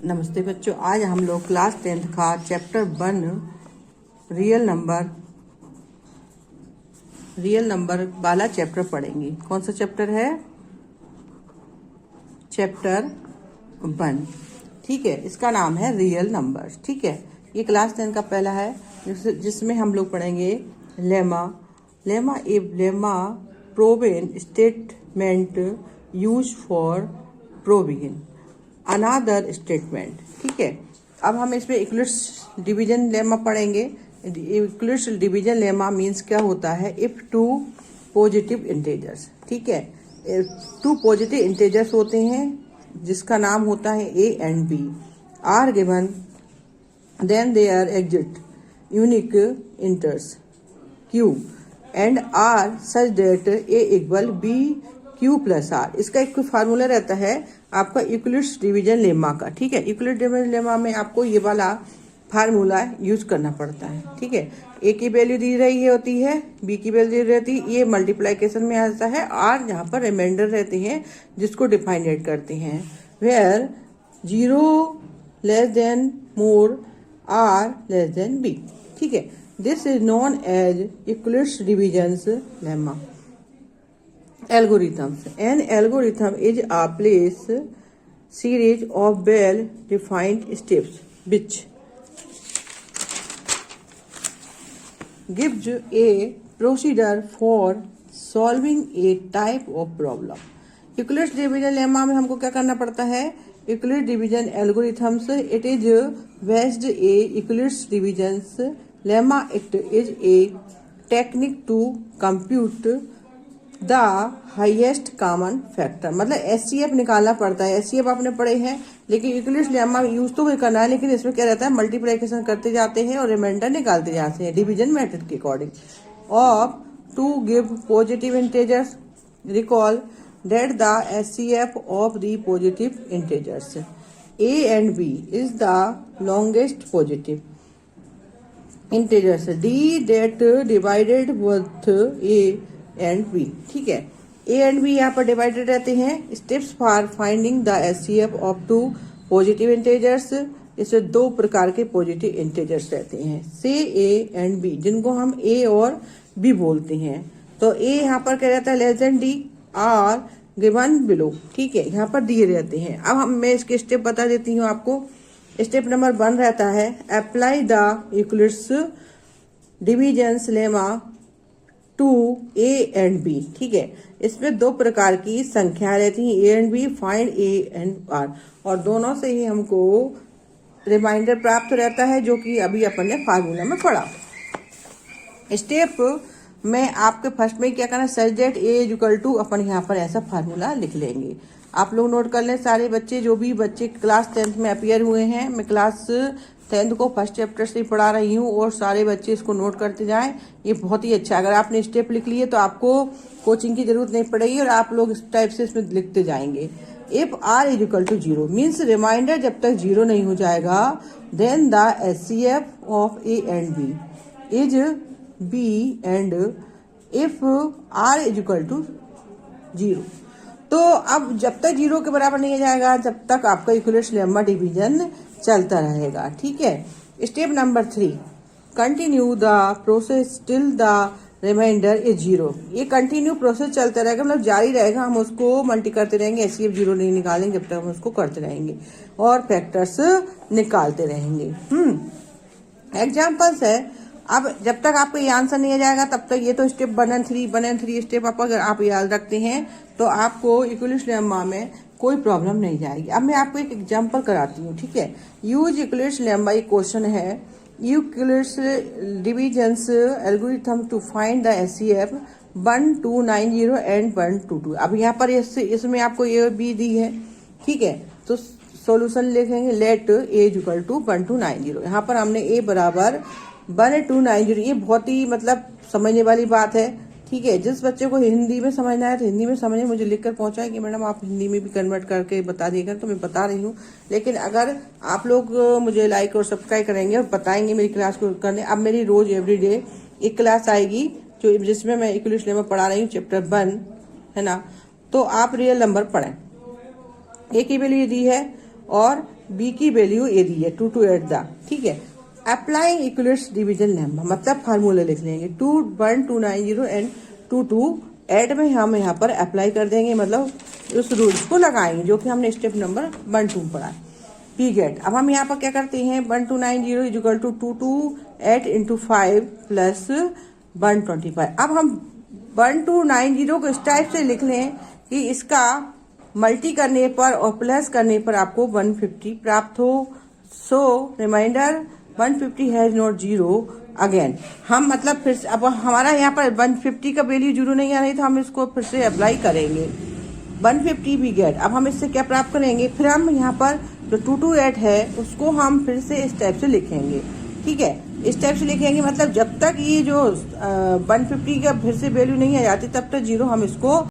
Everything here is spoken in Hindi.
नमस्ते बच्चों, आज हम लोग क्लास 10th का चैप्टर 1 रियल नंबर वाला चैप्टर पढ़ेंगे। कौन सा चैप्टर है? चैप्टर 1। ठीक है, इसका नाम है रियल नंबर्स। ठीक है, ये क्लास 10 का पहला है जिसमें हम लोग पढ़ेंगे lemma. Lemma proven statement use for proving another statement. ठीक है, अब हम इसमें इक्वलिट्स डिवीजन लेमा पढ़ेंगे। इक्वलिट्स डिवीजन लेमा मीन्स क्या होता है? इफ टू पॉजिटिव इंटेजर्स, ठीक है, टू पॉजिटिव इंटेजर्स होते हैं जिसका नाम होता है A and B, are given then they are exist unique integers Q and R such that A equal B Q plus R. इसका एक फार्मूला रहता है आपका इक्वलिट्स डिवीजन लेमा का। ठीक है, इक्वलिट्स डिवीजन लेमा में आपको ये वाला फार्मूला यूज करना पड़ता है। ठीक है, ए की वैल्यू दी रही होती है, बी की वैल्यू दी रहती है, ये मल्टीप्लाइकेशन में आता है, आर जहाँ पर रिमाइंडर रहते हैं जिसको डिफाइनेट करते हैं। Where 0 less than more R less than B. ठीक है, this is known as Euclid's divisions lemma. Algorithms. An algorithm is a place series of well-defined steps which gives a procedure for solving a type of problem. Euclid's division lemma में हमको क्या करना पड़ता है? Euclid's division algorithms, it is based a Euclid's divisions lemma. It is a technique to compute the highest common factor. मतलब एचसीएफ निकालना पड़ता है। एचसीएफ आपने पढ़े हैं, लेकिन इक्वलिट्स लेमा यूज तो वही करना है, लेकिन इसमें क्या रहता है? मल्टीप्लिकेशन करते जाते हैं और रिमाइंडर निकालते जाते हैं डिवीजन मेथड के according. Of to give positive integers, recall that the HCF of the positive integers A and B is the longest positive integers D that divided with A and B. ठीक है, ए एंड बी यहाँ पर डिवाइडेड रहते हैं। Steps for finding the HCF of two positive integers, इसमें दो प्रकार के पॉजिटिव इंटेजर्स रहते हैं, से ए एंड बी, जिनको हम ए और बी बोलते हैं। तो ए यहाँ पर क्या रहता है? Less than D, R given below. ठीक है, यहाँ पर दिए रहते हैं। अब मैं इसके स्टेप बता देती हूँ आपको। स्टेप नंबर 1 रहता है apply the Euclid's divisions lemma to A and B. ठीक है, इसमें दो प्रकार की संख्या रहती हैं, A and B, find A and R, और दोनों से ही हमको रिमाइंडर प्राप्त रहता है, जो कि अभी अपन ने फार्मूला में पढ़ा। स्टेप में आपके फर्स्ट में क्या करना है? Such that A is equal to, अपन यहाँ पर ऐसा फार्मूला लिख लेंगे। आप लोग नोट कर लें, सारे बच्चे, जो भी बच्चे क्लास 10th में अपियर हुए हैं, मैं क्लास 10th को फर्स्ट चैप्टर से पढ़ा रही हूँ, और सारे बच्चे इसको नोट करते जाएं। ये बहुत ही अच्छा है। अगर आपने स्टेप लिख लिए तो आपको कोचिंग की जरूरत नहीं पड़ेगी, और आप लोग इस टाइप से इसमें लिखते जाएंगे। If R is equal to 0 means reminder जब तक 0 नहीं हो जाएगा, then the HCF of A and B is B, and if R is equal to 0। तो अब जब तक 0 के बराबर नहीं हो जाएगा, जब तक आपका इक्वलिट्स लेमा डिवीजन चलता रहेगा। ठीक है, step number 3 continue the process till the reminder is 0। ये कंटिन्यू प्रोसेस चलता रहेगा, मतलब जारी रहेगा। हम उसको मल्टी करते रहेंगे, एचसीएफ 0 नहीं निकालेंगे जब तक हम उसको करते रहेंगे, और फैक्टर्स निकालते रहेंगे। एग्जाम्पल्स है। अब जब तक आपको ये आंसर नहीं आ जाएगा, तब तक ये तो स्टेप 1 एंड 3 स्टेप आप अगर आप याद रखते हैं तो आपको इक्वलिट्स लेमा में कोई प्रॉब्लम नहीं जाएगी। अब मैं आपको एक एग्जांपल कराती हूँ। ठीक है, यूज इक्वलिट्स लेमा, एक क्वेश्चन है, Euclid's divisions algorithm to find the HCF 1290 and 122। अब यहाँ पर इसमें आपको ये भी दी है। ठीक है, तो सॉल्यूशन लिखेंगे, let A is equal to 1290। यहाँ पर हमने ए बराबर 1290, ये बहुत ही मतलब समझने वाली बात है। ठीक है, जिस बच्चे को हिंदी में समझना है तो हिंदी में समझे, मुझे लिखकर पहुंचाए कि मैडम आप हिंदी में भी कन्वर्ट करके बता दिएगा, तो मैं बता रही हूँ। लेकिन अगर आप लोग मुझे लाइक और सब्सक्राइब करेंगे और बताएंगे मेरी क्लास को करने, अब मेरी रोज एवरीडे एक क्लास आएगी जिसमें मैं इक्वलिट्स लेमा पढ़ा रही हूँ, चैप्टर 1 है ना। तो आप रियल नंबर पढ़ें, ए की वैल्यू दी है और बी की वैल्यू ए दी है 2 to 8 द, ठीक है। अप्लाइंग इक्विलेट्स डिवीजन लेम्मा, मतलब फार्मूला लिख लेंगे 2 1 2 9 0 एंड 2 2 8 में हम यहाँ पर अप्लाई कर देंगे, मतलब उस रूल्स को लगाएंगे जो कि हमने स्टेप नंबर 1 2 पढ़ा है। पी गेट, अब हम यहाँ पर क्या करते हैं 1 2 9 0 is equal to 2 2 8 into 5 plus 125। अब हम 1 2 9 0 को इस टाइप से लिख लें कि इसका मल्टी करने पर और प्लस करने पर आपको 150 प्राप्त हो। So remainder 150 has not zero again. हम मतलब फिर से, अब हमारा यहाँ पर 150 का वैल्यू जीरो नहीं आ रही तो हम इसको फिर से अप्लाई करेंगे 150 भी गेट। अब हम इससे क्या प्राप्त करेंगे, फिर हम यहाँ पर जो 2 2 8 है उसको हम फिर से इस टाइप से लिखेंगे, ठीक है। इस टाइप से लिखेंगे मतलब जब तक ये जो 150 का फिर से वैल्यू नहीं आ जाती तब तक जीरो हम इसको